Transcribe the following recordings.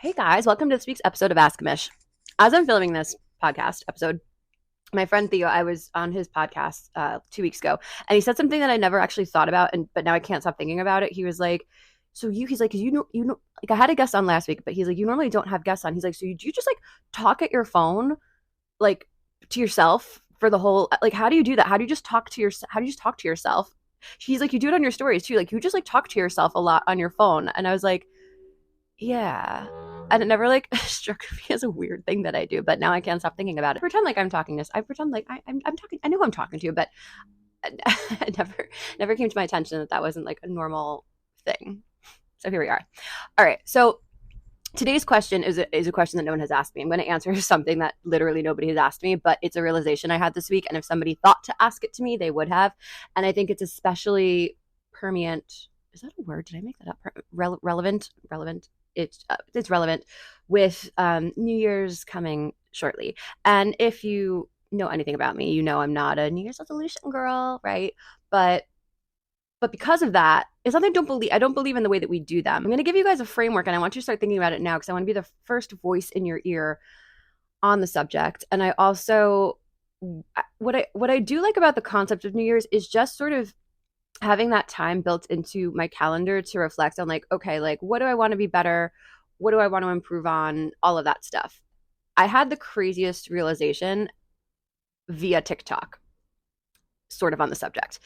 Hey guys, welcome to this week's episode of Ask Mish. As I'm filming this podcast episode, my friend Theo, I was on his podcast 2 weeks ago, and he said something that I never actually thought about, but now I can't stop thinking about it. He was like, he's like, 'cause like I had a guest on last week, but he's like, you normally don't have guests on. He's like, so you just like talk at your phone, like to yourself for the whole, like, how do you do that? How do you just talk to yourself? He's like, you do it on your stories too. Like you just like talk to yourself a lot on your phone. And I was like, yeah. And it never like struck me as a weird thing that I do, but now I can't stop thinking about it. I pretend like I'm talking this. I pretend like I'm talking. I know who I'm talking to, but it never came to my attention that wasn't like a normal thing. So here we are. All right. So today's question is a question that no one has asked me. I'm going to answer something that literally nobody has asked me, but it's a realization I had this week. And if somebody thought to ask it to me, they would have. And I think it's especially permeant. Is that a word? Did I make that up? Relevant. It's relevant with New Year's coming shortly. And if you know anything about me, you know I'm not a New Year's resolution girl, right? But because of that, it's something I don't believe in the way that we do them. I'm going to give you guys a framework, and I want you to start thinking about it now because I want to be the first voice in your ear on the subject. And I also what I do like about the concept of New Year's is just sort of having that time built into my calendar to reflect on like, okay, like what do I want to be better? What do I want to improve on? All of that stuff. I had the craziest realization via TikTok, sort of on the subject.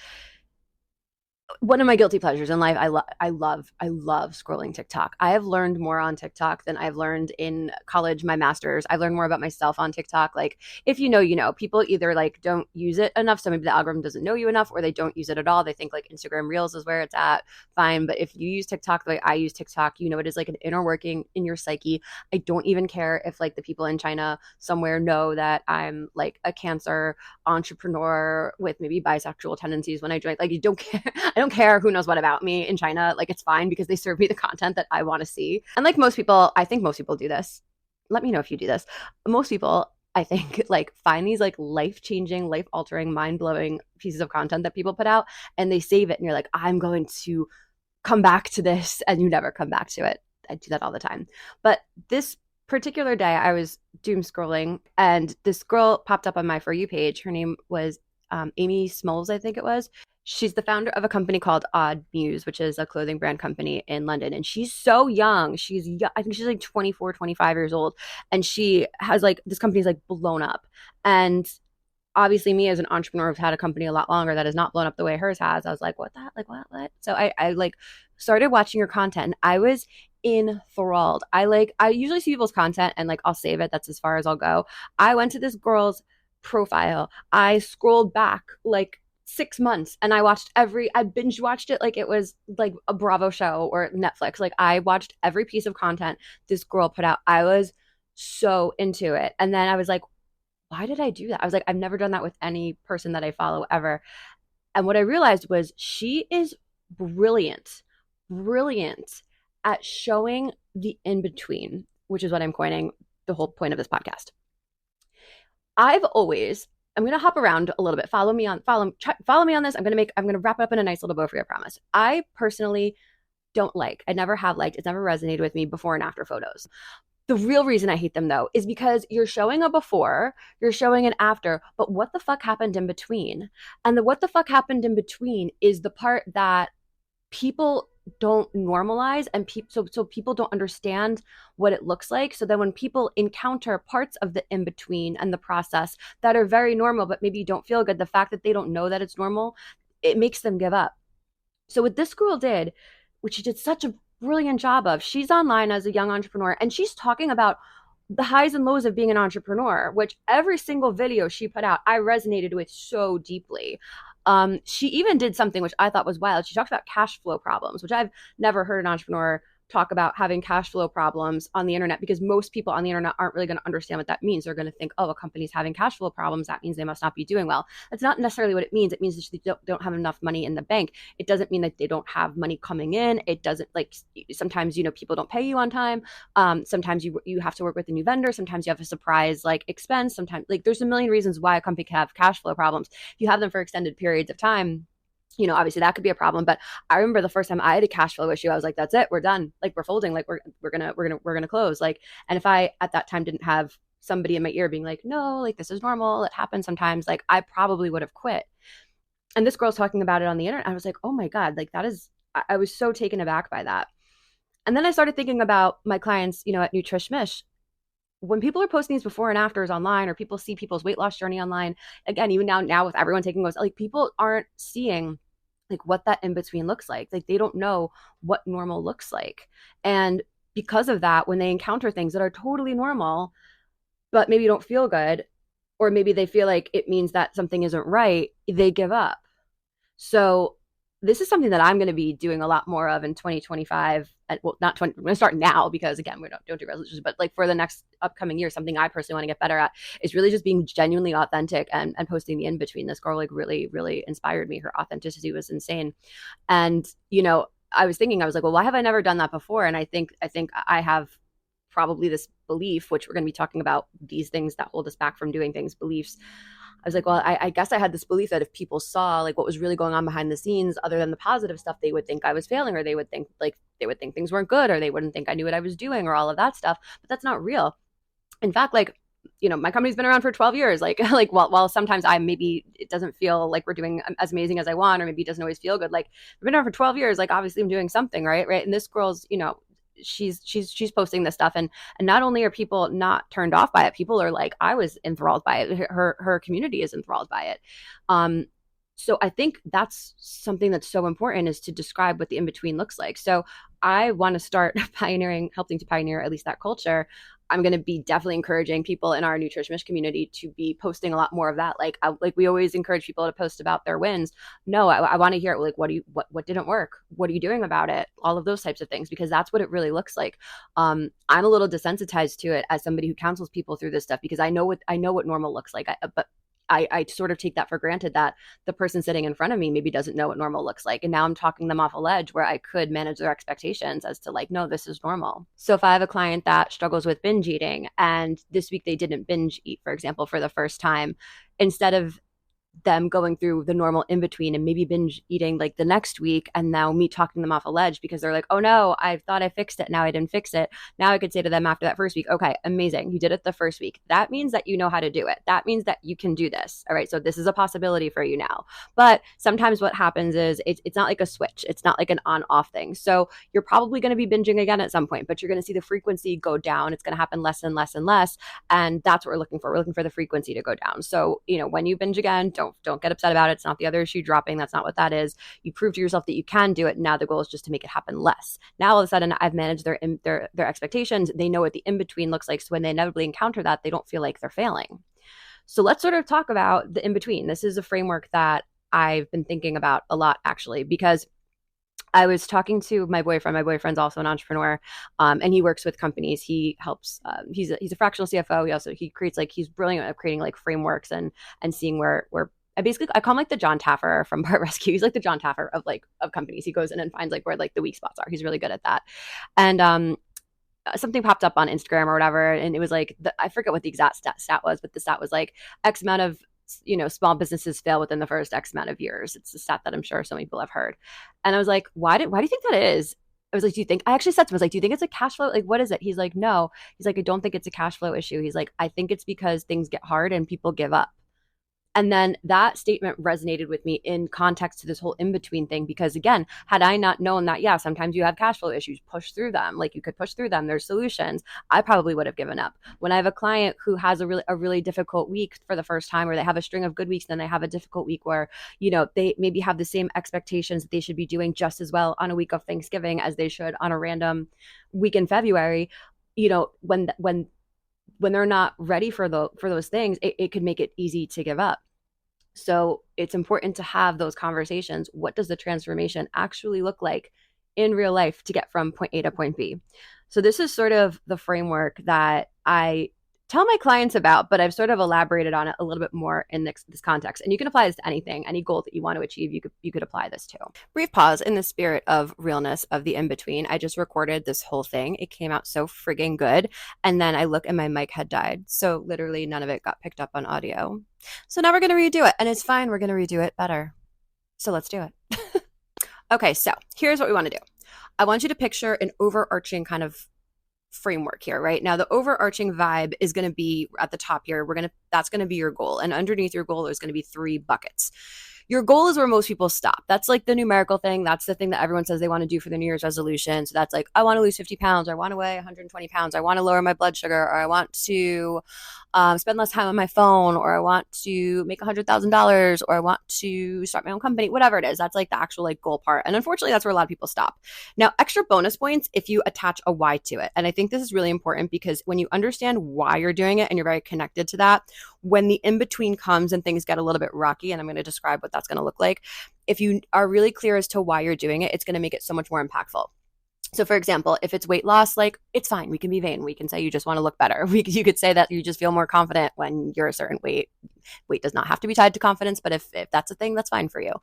One of my guilty pleasures in life, I love scrolling TikTok. I have learned more on TikTok than I've learned in college, my master's. I've learned more about myself on TikTok. Like, if you know, you know. People either like don't use it enough, so maybe the algorithm doesn't know you enough, or they don't use it at all. They think like Instagram Reels is where it's at. Fine, but if you use TikTok the way I use TikTok, you know it is like an inner working in your psyche. I don't even care if like the people in China somewhere know that I'm like a Cancer entrepreneur with maybe bisexual tendencies when I join. Like, you don't care. I don't care who knows what about me in China. Like, it's fine because they serve me the content that I want to see. And like most people, I think most people do this. Let me know if you do this. Most people, I think, like find these like life-changing, life-altering, mind-blowing pieces of content that people put out, and they save it, and you're like, I'm going to come back to this, and you never come back to it. I do that all the time. But this particular day, I was doom scrolling, and this girl popped up on my For You page. Her name was Amy Smalls, I think it was. She's the founder of a company called Odd Muse, which is a clothing brand company in London. And she's so young. She's young. I think she's like 24, 25 years old. And she has like, this company's like blown up. And obviously me as an entrepreneur who's had a company a lot longer that has not blown up the way hers has. I was like, what that? Like, what? So I like started watching her content, and I was enthralled. I usually see people's content and like I'll save it. That's as far as I'll go. I went to this girl's profile. I scrolled back like 6 months, and I binge watched it like it was like a Bravo show or Netflix. Like, I watched every piece of content this girl put out. I was so into it. And then I was like, why did I do that? I was like, I've never done that with any person that I follow ever. And what I realized was she is brilliant at showing the in between, which is what I'm coining the whole point of this podcast. I'm going to hop around a little bit. Follow me on this. I'm going to wrap it up in a nice little bow for you, I promise. I personally I never have liked, it's never resonated with me before and after photos. The real reason I hate them though is because you're showing a before, you're showing an after, but what the fuck happened in between? And the what the fuck happened in between is the part that people don't normalize, and so people don't understand what it looks like. So then when people encounter parts of the in between and the process that are very normal but maybe don't feel good, the fact that they don't know that it's normal, it makes them give up. So what this girl did, which she did such a brilliant job of, she's online as a young entrepreneur, and she's talking about the highs and lows of being an entrepreneur, which every single video she put out, I resonated with so deeply. She even did something which I thought was wild. She talked about cash flow problems, which I've never heard an entrepreneur talk about having cash flow problems on the internet, because most people on the internet aren't really going to understand what that means. They're going to think, oh, a company's having cash flow problems, that means they must not be doing well. That's not necessarily what it means. It means that they don't have enough money in the bank. It doesn't mean that they don't have money coming in. It doesn't, like, sometimes, people don't pay you on time. Sometimes you have to work with a new vendor. Sometimes you have a surprise like expense. Sometimes, like, there's a million reasons why a company can have cash flow problems. If you have them for extended periods of time, Obviously that could be a problem. But I remember the first time I had a cash flow issue, I was like, that's it, we're done. Like we're folding, like we're gonna close. Like, and if I at that time didn't have somebody in my ear being like, no, like this is normal, it happens sometimes, like I probably would have quit. And this girl's talking about it on the internet. I was like, oh my God, like that is, I was so taken aback by that. And then I started thinking about my clients, at Nutrish Mish. When people are posting these before and afters online, or people see people's weight loss journey online, again, even now with everyone taking those, like people aren't seeing like what that in between looks like. Like they don't know what normal looks like. And because of that, when they encounter things that are totally normal, but maybe don't feel good, or maybe they feel like it means that something isn't right, they give up. So this is something that I'm going to be doing a lot more of in 2025. Well, not 20. I'm going to start now because again, we don't do resolutions, but like for the next upcoming year, something I personally want to get better at is really just being genuinely authentic and posting the in between. This girl like really, really inspired me. Her authenticity was insane. And, I was thinking, I was like, well, why have I never done that before? And I think I have probably this belief, which we're going to be talking about, these things that hold us back from doing things, beliefs. I was like, well, I guess I had this belief that if people saw like what was really going on behind the scenes, other than the positive stuff, they would think I was failing, or they would think things weren't good, or they wouldn't think I knew what I was doing, or all of that stuff. But that's not real. In fact, like, my company's been around for 12 years. Like, like while sometimes maybe it doesn't feel like we're doing as amazing as I want, or maybe it doesn't always feel good. Like, we've been around for 12 years. Like, obviously I'm doing something right. Right. And this girl's, she's posting this stuff, and not only are people not turned off by it, people are like, I was enthralled by it. Her community is enthralled by it. So I think that's something that's so important, is to describe what the in between looks like. So I want to start helping to pioneer at least that culture. I'm going to be definitely encouraging people in our Nutritionist community to be posting a lot more of that. Like we always encourage people to post about their wins. No, I want to hear it. Like, what didn't work? What are you doing about it? All of those types of things, because that's what it really looks like. I'm a little desensitized to it as somebody who counsels people through this stuff, because I know what normal looks like. But I sort of take that for granted, that the person sitting in front of me maybe doesn't know what normal looks like. And now I'm talking them off a ledge where I could manage their expectations as to like, no, this is normal. So if I have a client that struggles with binge eating, and this week they didn't binge eat, for example, for the first time, instead of them going through the normal in between and maybe binge eating like the next week, and now me talking them off a ledge because they're like, oh no, I thought I fixed it, now I didn't fix it. Now I could say to them after that first week, okay, amazing, you did it the first week. That means that you know how to do it. That means that you can do this. All right, so this is a possibility for you now. But sometimes what happens is it's not like a switch. It's not like an on-off thing. So you're probably going to be binging again at some point, but you're going to see the frequency go down. It's going to happen less and less and less. And that's what we're looking for. We're looking for the frequency to go down. So, when you binge again, don't get upset about it. It's not the other issue dropping. That's not what that is. You prove to yourself that you can do it. Now the goal is just to make it happen less. Now all of a sudden I've managed their expectations. They know what the in-between looks like. So when they inevitably encounter that, they don't feel like they're failing. So let's sort of talk about the in-between. This is a framework that I've been thinking about a lot, actually, because I was talking to my boyfriend. My boyfriend's also an entrepreneur, and he works with companies. He helps. He's a fractional CFO. He creates he's brilliant at creating like frameworks and seeing where I call him like the John Taffer from Part Rescue. He's like the John Taffer of companies. He goes in and finds like where like the weak spots are. He's really good at that. And something popped up on Instagram or whatever, and it was like I forget what the exact stat was, but the stat was like X amount of small businesses fail within the first X amount of years. It's a stat that I'm sure so many people have heard. And I was like, why do you think that is? I was like, I actually said to him, I was like, do you think it's a cash flow? Like, what is it? He's like, no. He's like, I don't think it's a cash flow issue. He's like, I think it's because things get hard and people give up. And then that statement resonated with me in context to this whole in-between thing, because again, had I not known that, yeah, sometimes you have cash flow issues, push through them. Like you could push through them. There's solutions. I probably would have given up. When I have a client who has a really difficult week for the first time, or they have a string of good weeks, then they have a difficult week where, they maybe have the same expectations that they should be doing just as well on a week of Thanksgiving as they should on a random week in February, when they're not ready for those things, it could make it easy to give up. So it's important to have those conversations. What does the transformation actually look like in real life to get from point A to point B? So this is sort of the framework that I tell my clients about, but I've sort of elaborated on it a little bit more in this context. And you can apply this to anything, any goal that you want to achieve, you could apply this to. Brief pause in the spirit of realness of the in-between. I just recorded this whole thing. It came out so friggin' good. And then I look and my mic had died. So literally none of it got picked up on audio. So now we're going to redo it. And it's fine. We're going to redo it better. So let's do it. Okay, so here's what we want to do. I want you to picture an overarching kind of framework here, right? Now, the overarching vibe is going to be at the top here. That's going to be your goal. And underneath your goal, there's going to be 3 buckets. Your goal is where most people stop. That's like the numerical thing. That's the thing that everyone says they want to do for their New Year's resolution. So that's like, I want to lose 50 pounds, or I want to weigh 120 pounds, or I want to lower my blood sugar, or I want to spend less time on my phone, or I want to make $100,000, or I want to start my own company, whatever it is. That's like the actual like goal part. And unfortunately, that's where a lot of people stop. Now, extra bonus points if you attach a why to it. And I think this is really important because when you understand why you're doing it and you're very connected to that, when the in-between comes and things get a little bit rocky, and I'm going to describe what that's going to look like, if you are really clear as to why you're doing it, it's going to make it so much more impactful. So for example, if it's weight loss, like it's fine. We can be vain. We can say you just want to look better. You could say that you just feel more confident when you're a certain weight. Weight does not have to be tied to confidence, but if that's a thing, that's fine for you.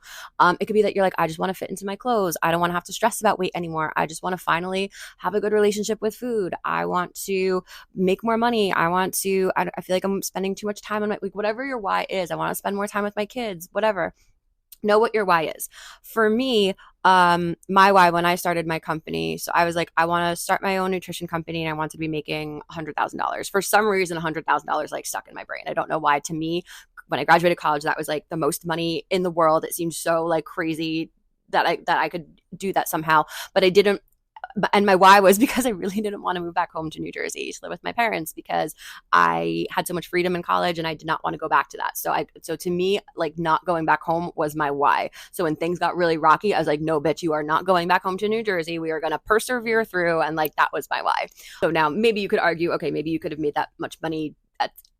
It could be that you're like, I just want to fit into my clothes. I don't want to have to stress about weight anymore. I just want to finally have a good relationship with food. I want to make more money. I feel like I'm spending too much time on like whatever your why is. I want to spend more time with my kids, whatever. Know what your why is. For me, my why when I started my company, so I was like, I want to start my own nutrition company and I want to be making $100,000. For some reason, $100,000 like stuck in my brain. I don't know why. To me, when I graduated college, that was like the most money in the world. It seemed so like crazy that I could do that somehow, but I didn't. And my why was because I really didn't want to move back home to New Jersey to live with my parents because I had so much freedom in college and I did not want to go back to that. So to me, like not going back home was my why. So when things got really rocky, I was like, no, bitch, you are not going back home to New Jersey. We are going to persevere through. And like, that was my why. So now maybe you could argue, okay, maybe you could have made that much money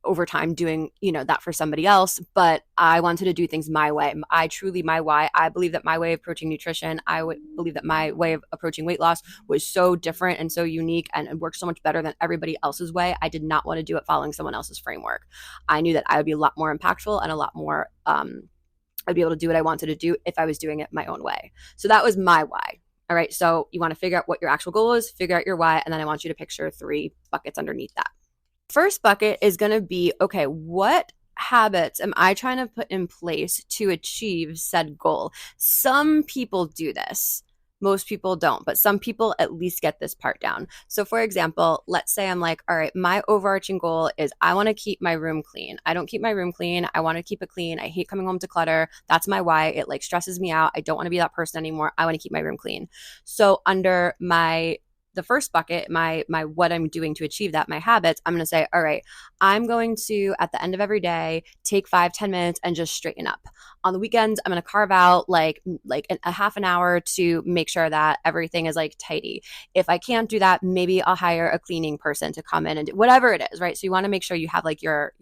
over time doing, that for somebody else, but I wanted to do things my way. My why, I believe that my way of approaching nutrition, I would believe that my way of approaching weight loss was so different and so unique and worked so much better than everybody else's way. I did not want to do it following someone else's framework. I knew that I would be a lot more impactful and a lot more, I'd be able to do what I wanted to do if I was doing it my own way. So that was my why. All right. So you want to figure out what your actual goal is, figure out your why, and then I want you to picture 3 buckets underneath that. First bucket is going to be, okay, what habits am I trying to put in place to achieve said goal? Some people do this. Most people don't, but some people at least get this part down. So for example, let's say I'm like, all right, my overarching goal is I want to keep my room clean. I don't keep my room clean. I want to keep it clean. I hate coming home to clutter. That's my why. It like stresses me out. I don't want to be that person anymore. I want to keep my room clean. So under the first bucket, my what I'm doing to achieve that, my habits, I'm going to say, all right, I'm going to, at the end of every day, take 5-10 minutes and just straighten up. On the weekends, I'm going to carve out like a half an hour to make sure that everything is like tidy. If I can't do that, maybe I'll hire a cleaning person to come in and do whatever it is, right? So you want to make sure you have like your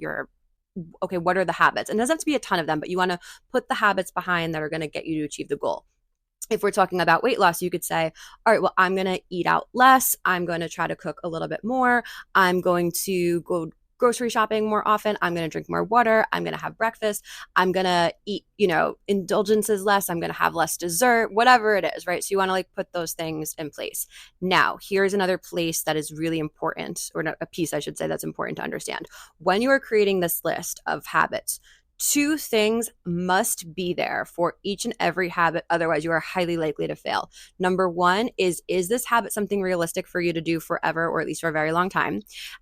okay, what are the habits? And it doesn't have to be a ton of them, but you want to put the habits behind that are going to get you to achieve the goal. If we're talking about weight loss, you could say, all right, well, I'm going to eat out less. I'm going to try to cook a little bit more. I'm going to go grocery shopping more often. I'm going to drink more water. I'm going to have breakfast. I'm going to eat, indulgences less. I'm going to have less dessert, whatever it is, right? So you want to like put those things in place. Now, here's another place that is really important, or a piece I should say that's important to understand. When you are creating this list of habits, 2 things must be there for each and every habit. Otherwise, you are highly likely to fail. Number 1 is this habit something realistic for you to do forever, or at least for a very long time?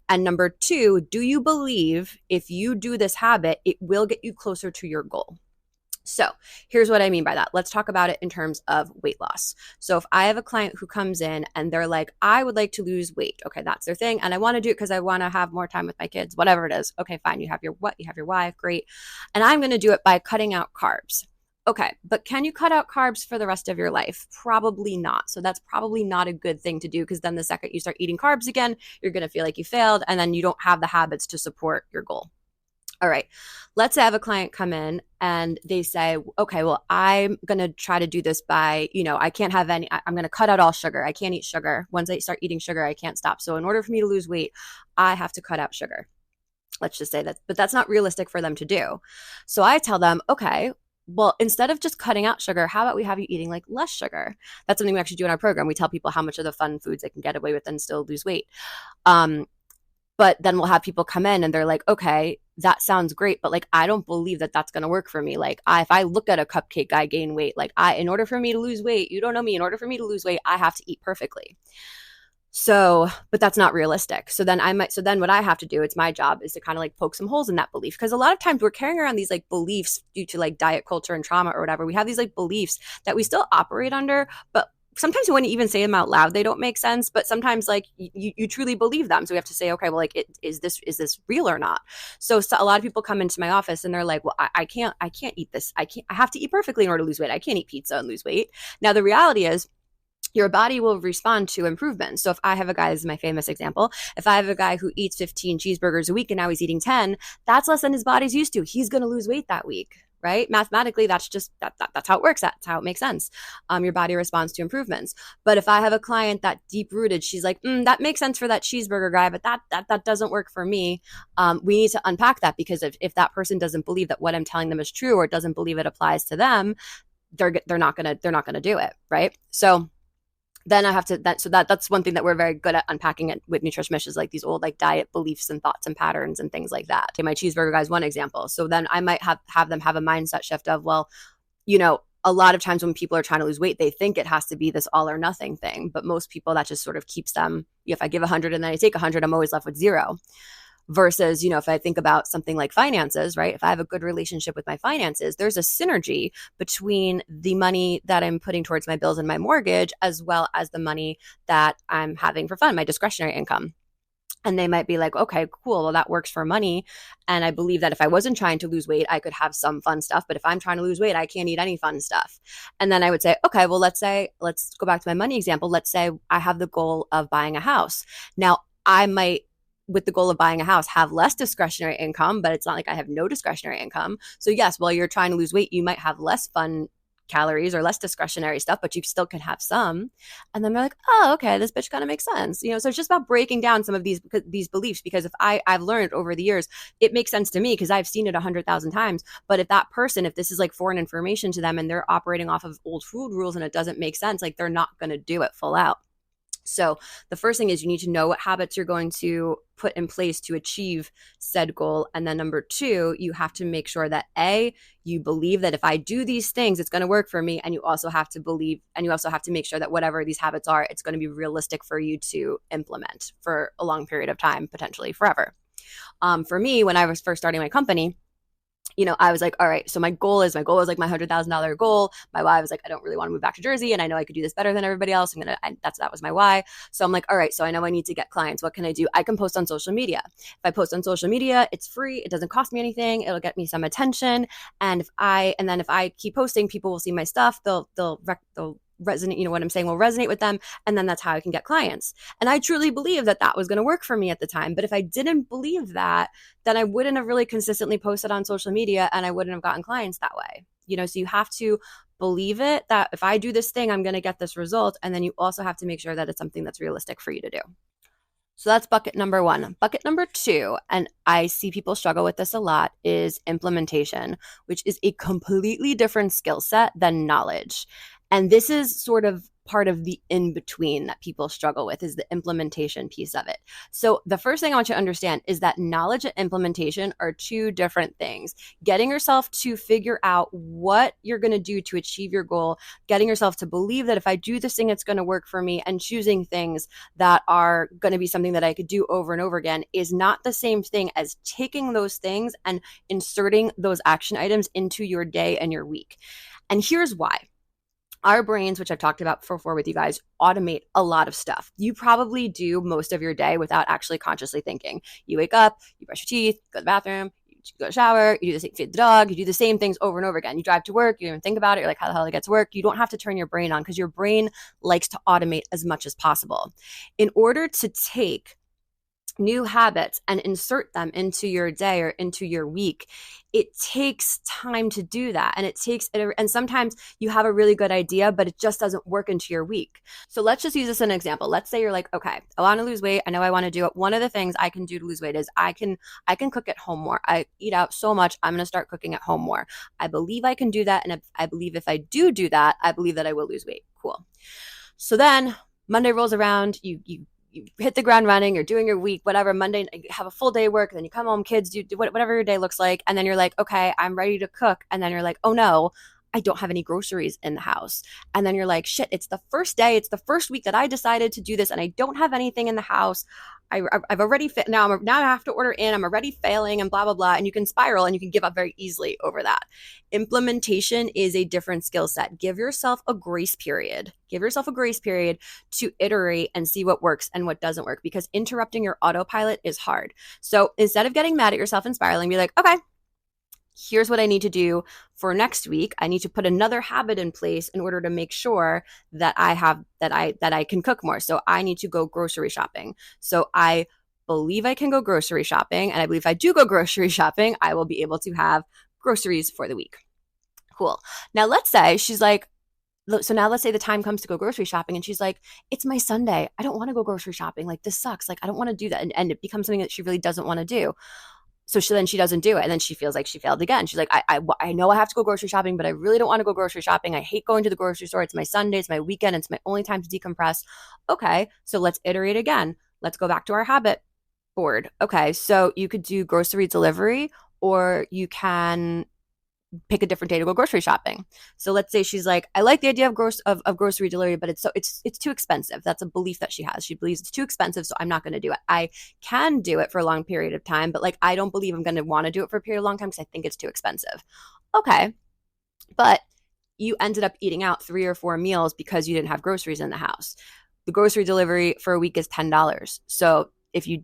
And number 2, do you believe if you do this habit, it will get you closer to your goal? So here's what I mean by that. Let's talk about it in terms of weight loss. So if I have a client who comes in and they're like, I would like to lose weight. Okay, that's their thing. And I want to do it because I want to have more time with my kids, whatever it is. Okay, fine. You have your what? You have your why. Great. And I'm going to do it by cutting out carbs. Okay, but can you cut out carbs for the rest of your life? Probably not. So that's probably not a good thing to do, because then the second you start eating carbs again, you're going to feel like you failed, and then you don't have the habits to support your goal. All right, let's say I have a client come in and they say, okay, well, I'm going to try to do this by, I can't have I'm going to cut out all sugar. I can't eat sugar. Once I start eating sugar, I can't stop. So in order for me to lose weight, I have to cut out sugar. Let's just say that, but that's not realistic for them to do. So I tell them, okay, well, instead of just cutting out sugar, how about we have you eating like less sugar? That's something we actually do in our program. We tell people how much of the fun foods they can get away with and still lose weight. But then we'll have people come in and they're like, okay, that sounds great, but like I don't believe that that's going to work for me. Like if I look at a cupcake guy gain weight, like in order for me to lose weight, you don't know me, in order for me to lose weight, I have to eat perfectly. So, but that's not realistic. So then what I have to do, it's my job, is to kind of like poke some holes in that belief. Because a lot of times we're carrying around these like beliefs due to like diet culture and trauma or whatever. We have these like beliefs that we still operate under, but sometimes when you even say them out loud, they don't make sense. But sometimes like you truly believe them. So we have to say, okay, well, like, is this real or not? So a lot of people come into my office and they're like, well, I can't eat this. I have to eat perfectly in order to lose weight. I can't eat pizza and lose weight. Now, the reality is, your body will respond to improvement. So if I have a guy, this is my famous example, if I have a guy who eats 15 cheeseburgers a week and now he's eating 10, that's less than his body's used to. He's going to lose weight that week, right? Mathematically, that's just, that's how it works. That's how it makes sense. Your body responds to improvements. But if I have a client that deep rooted, she's like, that makes sense for that cheeseburger guy, but that doesn't work for me. We need to unpack that, because if that person doesn't believe that what I'm telling them is true, or doesn't believe it applies to them, they're not gonna do it, right? So then I have to that's one thing that we're very good at unpacking it with Nutrition Mish, is like these old like diet beliefs and thoughts and patterns and things like that. Okay, my cheeseburger guy is one example. So then I might have them have a mindset shift of, well, a lot of times when people are trying to lose weight, they think it has to be this all or nothing thing. But most people, that just sort of keeps them, if I give 100 and then I take 100, I'm always left with 0. Versus, if I think about something like finances, right? If I have a good relationship with my finances, there's a synergy between the money that I'm putting towards my bills and my mortgage, as well as the money that I'm having for fun, my discretionary income. And they might be like, okay, cool. Well, that works for money. And I believe that if I wasn't trying to lose weight, I could have some fun stuff. But if I'm trying to lose weight, I can't eat any fun stuff. And then I would say, okay, well, let's go back to my money example. Let's say I have the goal of buying a house. Now, I might, with the goal of buying a house, have less discretionary income, but it's not like I have no discretionary income. So yes, while you're trying to lose weight, you might have less fun calories or less discretionary stuff, but you still can have some. And then they're like, oh, okay, this bitch kind of makes sense. So it's just about breaking down some of these beliefs, because if I've learned over the years, it makes sense to me because I've seen it 100,000 times. But if this is like foreign information to them and they're operating off of old food rules and it doesn't make sense, like they're not going to do it full out. So the first thing is you need to know what habits you're going to put in place to achieve said goal. And then number 2, you have to make sure that you believe that if I do these things, it's going to work for me. And you also have to make sure that whatever these habits are, it's going to be realistic for you to implement for a long period of time, potentially forever. For me, when I was first starting my company, I was like, all right, so my goal is like my $100,000 goal. My why was like, I don't really want to move back to Jersey, and I know I could do this better than everybody else. That was my why. So I'm like, all right, so I know I need to get clients. What can I do? I can post on social media. If I post on social media, it's free. It doesn't cost me anything. It'll get me some attention. And if I keep posting, people will see my stuff. They'll resonate, what I'm saying will resonate with them. And then that's how I can get clients. And I truly believe that was going to work for me at the time. But if I didn't believe that, then I wouldn't have really consistently posted on social media and I wouldn't have gotten clients that way. So you have to believe it, that if I do this thing, I'm going to get this result. And then you also have to make sure that it's something that's realistic for you to do. So that's bucket number 1. Bucket number 2, and I see people struggle with this a lot, is implementation, which is a completely different skill set than knowledge. And this is sort of part of the in-between that people struggle with, is the implementation piece of it. So the first thing I want you to understand is that knowledge and implementation are 2 different things. Getting yourself to figure out what you're going to do to achieve your goal, getting yourself to believe that if I do this thing, it's going to work for me, and choosing things that are going to be something that I could do over and over again, is not the same thing as taking those things and inserting those action items into your day and your week. And here's why. Our brains, which I've talked about before with you guys, automate a lot of stuff. You probably do most of your day without actually consciously thinking. You wake up, you brush your teeth, go to the bathroom, you go to the shower, you do the same, feed the dog, you do the same things over and over again. You drive to work, you don't even think about it. You're like, how the hell do I get to work? You don't have to turn your brain on, because your brain likes to automate as much as possible. In order to take new habits and insert them into your day or into your week, it takes time to do that. And sometimes you have a really good idea, but it just doesn't work into your week. So let's just use this as an example. Let's say you're like, okay, I want to lose weight. I know I want to do it. One of the things I can do to lose weight is I can cook at home more. I eat out so much. I'm going to start cooking at home more. I believe I can do that. And I believe if I do that, I believe that I will lose weight. Cool. So then Monday rolls around, you you hit the ground running, you're doing your week, whatever, Monday, you have a full day of work, and then you come home, kids, do whatever your day looks like. And then you're like, okay, I'm ready to cook. And then you're like, oh no, I don't have any groceries in the house. And then you're like, shit, it's the first day. It's the first week that I decided to do this and I don't have anything in the house. I've already now I have to order in. I'm already failing and blah, blah, blah. And you can spiral and you can give up very easily over that. Implementation is a different skill set. Give yourself a grace period. Give yourself a grace period to iterate and see what works and what doesn't work, because interrupting your autopilot is hard. So instead of getting mad at yourself and spiraling, be like, okay, here's what I need to do for next week. I need to put another habit in place in order to make sure that I can cook more. So I need to go grocery shopping. So I believe I can go grocery shopping. And I believe if I do go grocery shopping, I will be able to have groceries for the week. Cool. Now let's say she's like, so now let's say the time comes to go grocery shopping and she's like, it's my Sunday. I don't want to go grocery shopping. Like, this sucks. Like, I don't want to do that. And it becomes something that she really doesn't want to do. So she doesn't do it. And then she feels like she failed again. She's like, I know I have to go grocery shopping, but I really don't want to go grocery shopping. I hate going to the grocery store. It's my Sunday. It's my weekend. It's my only time to decompress. Okay, so let's iterate again. Let's go back to our habit board. Okay, so you could do grocery delivery, or you can pick a different day to go grocery shopping. So let's say she's like, I like the idea of grocery delivery, but it's too expensive. That's a belief that she has. She believes it's too expensive, so I'm not going to do it. I can do it for a long period of time, but like, I don't believe I'm going to want to do it for a period of long time because I think it's too expensive. Okay, but you ended up eating out 3 or 4 meals because you didn't have groceries in the house. The grocery delivery for a week is $10. So if you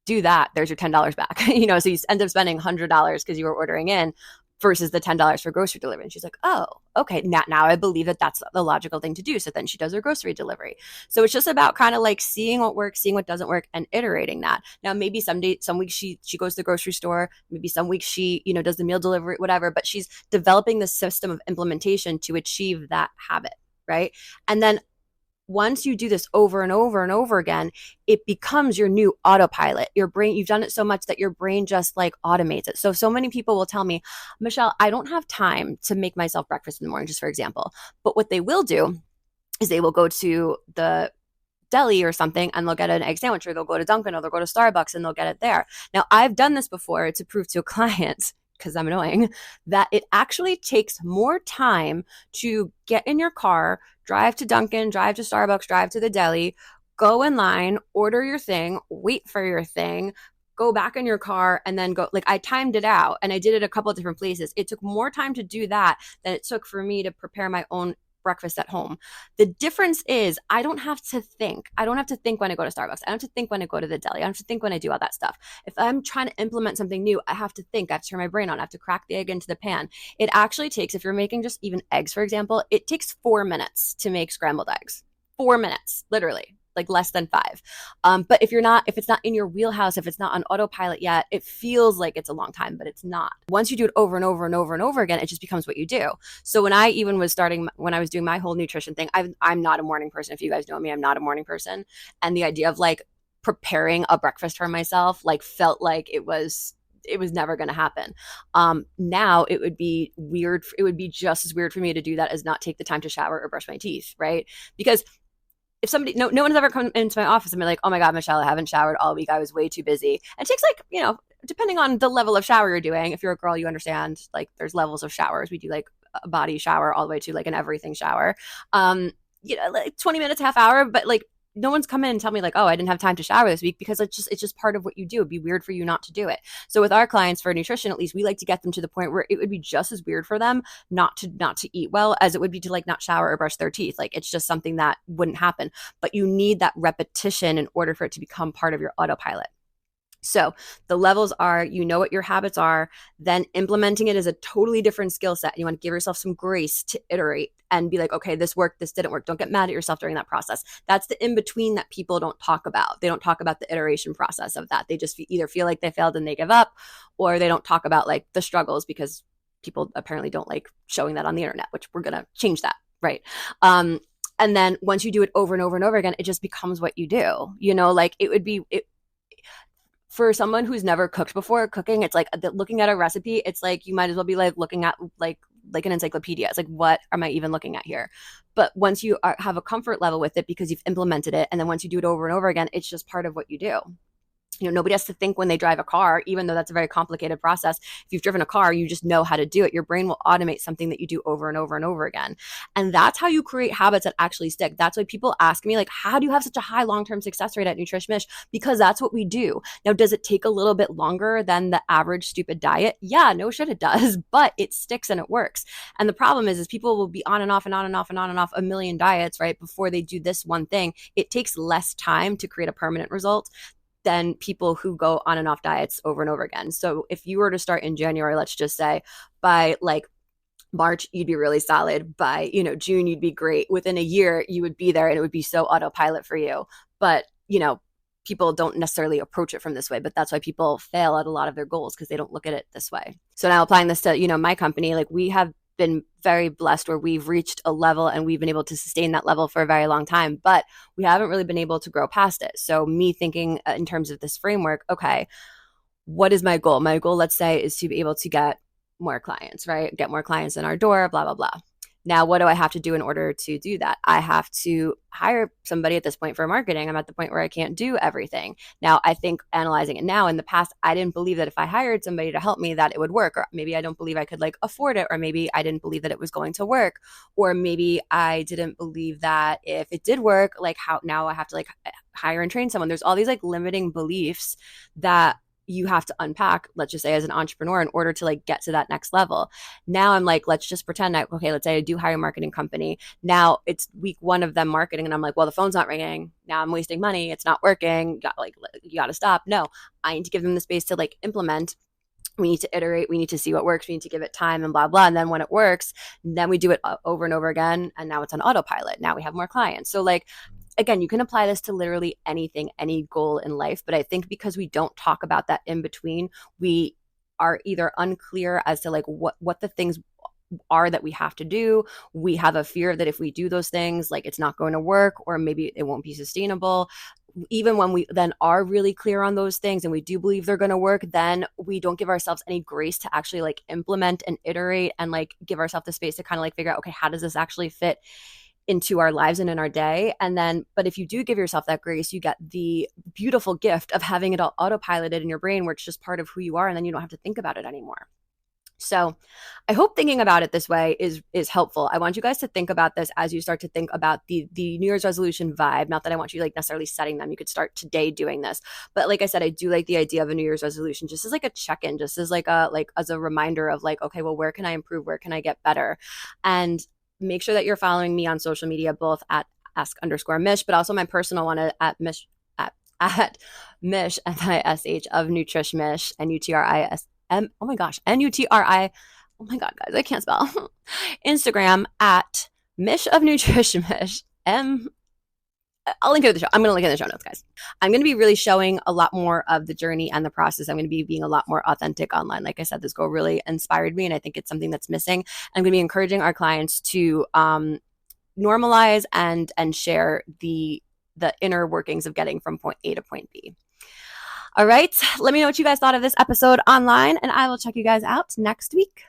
do that, there's your $10 back. So you end up spending $100 because you were ordering in, versus the $10 for grocery delivery. And she's like, oh, okay, now I believe that that's the logical thing to do. So then she does her grocery delivery. So it's just about kind of like seeing what works, seeing what doesn't work, and iterating that. Now, maybe some weeks she goes to the grocery store, maybe some weeks she, does the meal delivery, whatever, but she's developing the system of implementation to achieve that habit, right? And then once you do this over and over and over again, it becomes your new autopilot. Your brain, you've done it so much that your brain just like automates it. So many people will tell me, Michelle, I don't have time to make myself breakfast in the morning, just for example. But what they will do is they will go to the deli or something and they'll get an egg sandwich, or they'll go to Dunkin', or they'll go to Starbucks and they'll get it there. Now, I've done this before to prove to a client, because I'm annoying, that it actually takes more time to get in your car, drive to Dunkin', drive to Starbucks, drive to the deli, go in line, order your thing, wait for your thing, go back in your car, and then go. Like, I timed it out and I did it a couple of different places. It took more time to do that than it took for me to prepare my own breakfast at home. The difference is I don't have to think. I don't have to think when I go to Starbucks. I don't have to think when I go to the deli. I don't have to think when I do all that stuff. If I'm trying to implement something new, I have to think. I have to turn my brain on. I have to crack the egg into the pan. It actually takes, if you're making just even eggs, for example, it takes 4 minutes to make scrambled eggs. 4 minutes, literally. Like less than 5. But if it's not in your wheelhouse, if it's not on autopilot yet, it feels like it's a long time, but it's not. Once you do it over and over and over and over again, it just becomes what you do. So when I was doing my whole nutrition thing, I'm not a morning person. If you guys know me, I'm not a morning person. And the idea of like preparing a breakfast for myself, like felt like it was never going to happen. Now it would be weird. It would be just as weird for me to do that as not take the time to shower or brush my teeth. Right. Because if somebody, no one's ever come into my office and be like, oh my God, Michelle, I haven't showered all week. I was way too busy. And it takes like, depending on the level of shower you're doing. If you're a girl, you understand, like there's levels of showers. We do like a body shower all the way to like an everything shower. Like 20 minutes, half hour, but like no one's come in and tell me like, oh, I didn't have time to shower this week, because it's just part of what you do. It'd be weird for you not to do it. So with our clients for nutrition, at least we like to get them to the point where it would be just as weird for them not to eat well as it would be to like not shower or brush their teeth. Like it's just something that wouldn't happen, but you need that repetition in order for it to become part of your autopilot. So the levels are, what your habits are, then implementing it is a totally different skill set. You want to give yourself some grace to iterate and be like, okay, this worked, this didn't work. Don't get mad at yourself during that process. That's the in-between that people don't talk about. They don't talk about the iteration process of that. They just either feel like they failed and they give up, or they don't talk about like the struggles, because people apparently don't like showing that on the internet, which we're going to change that, right? And then once you do it over and over and over again, it just becomes what you do. Like for someone who's never cooked before, cooking, it's like looking at a recipe, it's like you might as well be like looking at like like an encyclopedia. It's like, what am I even looking at here? But once you have a comfort level with it because you've implemented it, and then once you do it over and over again, it's just part of what you do. Nobody has to think when they drive a car, even though that's a very complicated process. If you've driven a car, you just know how to do it. Your brain will automate something that you do over and over and over again. And that's how you create habits that actually stick. That's why people ask me, like, how do you have such a high long-term success rate at Nutrish? Because that's what we do. Now, does it take a little bit longer than the average stupid diet? Yeah, no shit it does, but it sticks and it works. And the problem is people will be on and off and on and off and on and off a million diets, right? Before they do this one thing. It takes less time to create a permanent result than people who go on and off diets over and over again. So if you were to start in January, let's just say, by like March, you'd be really solid. By, June, you'd be great. Within a year, you would be there and it would be so autopilot for you. But, people don't necessarily approach it from this way, but that's why people fail at a lot of their goals, because they don't look at it this way. So now applying this to, my company, like we have been very blessed where we've reached a level and we've been able to sustain that level for a very long time, but we haven't really been able to grow past it. So me thinking in terms of this framework, okay, what is my goal? My goal, let's say, is to be able to get more clients, right? Get more clients in our door, blah, blah, blah. Now, what do I have to do in order to do that? I have to hire somebody at this point for marketing. I'm at the point where I can't do everything. Now, I think analyzing it now, in the past, I didn't believe that if I hired somebody to help me that it would work. Or maybe I don't believe I could afford it. Or maybe I didn't believe that it was going to work. Or maybe I didn't believe that if it did work, how now I have to hire and train someone. There's all these limiting beliefs that you have to unpack, let's just say, as an entrepreneur in order to get to that next level. Now I'm let's just pretend okay, let's say I do hire a marketing company. Now it's week 1 of them marketing and I'm well, the phone's not ringing. Now I'm wasting money. It's not working. You got to stop. No, I need to give them the space to implement. We need to iterate. We need to see what works. We need to give it time and blah, blah. And then when it works, then we do it over and over again. And now it's on autopilot. Now we have more clients. So again, you can apply this to literally anything, any goal in life. But I think because we don't talk about that in between, we are either unclear as to what the things are that we have to do. We have a fear that if we do those things, it's not going to work, or maybe it won't be sustainable. Even when we then are really clear on those things and we do believe they're going to work, then we don't give ourselves any grace to actually implement and iterate and give ourselves the space to kind of figure out, okay, how does this actually fit into our lives and in our day? And then, but if you do give yourself that grace, you get the beautiful gift of having it all autopiloted in your brain where it's just part of who you are, and then you don't have to think about it anymore. So I hope thinking about it this way is helpful. I want you guys to think about this as you start to think about the New Year's resolution vibe. Not that I want you necessarily setting them. You could start today doing this. But like I said, I do like the idea of a New Year's resolution just as a check-in, just as as a reminder of okay, well, where can I improve? Where can I get better? And make sure that you're following me on social media, both at ask_Mish, but also my personal one at Mish, at Mish, MISH of Nutrish Mish, NUTRIS. Oh my gosh, NUTRI. Oh my God, guys, I can't spell. Instagram at Mish of Nutrition Mish. I'll link it in the show. I'm going to link it in the show notes, guys. I'm going to be really showing a lot more of the journey and the process. I'm going to be being a lot more authentic online. Like I said, this goal really inspired me, and I think it's something that's missing. I'm going to be encouraging our clients to normalize and share the inner workings of getting from point A to point B. All right. Let me know what you guys thought of this episode online, and I will check you guys out next week.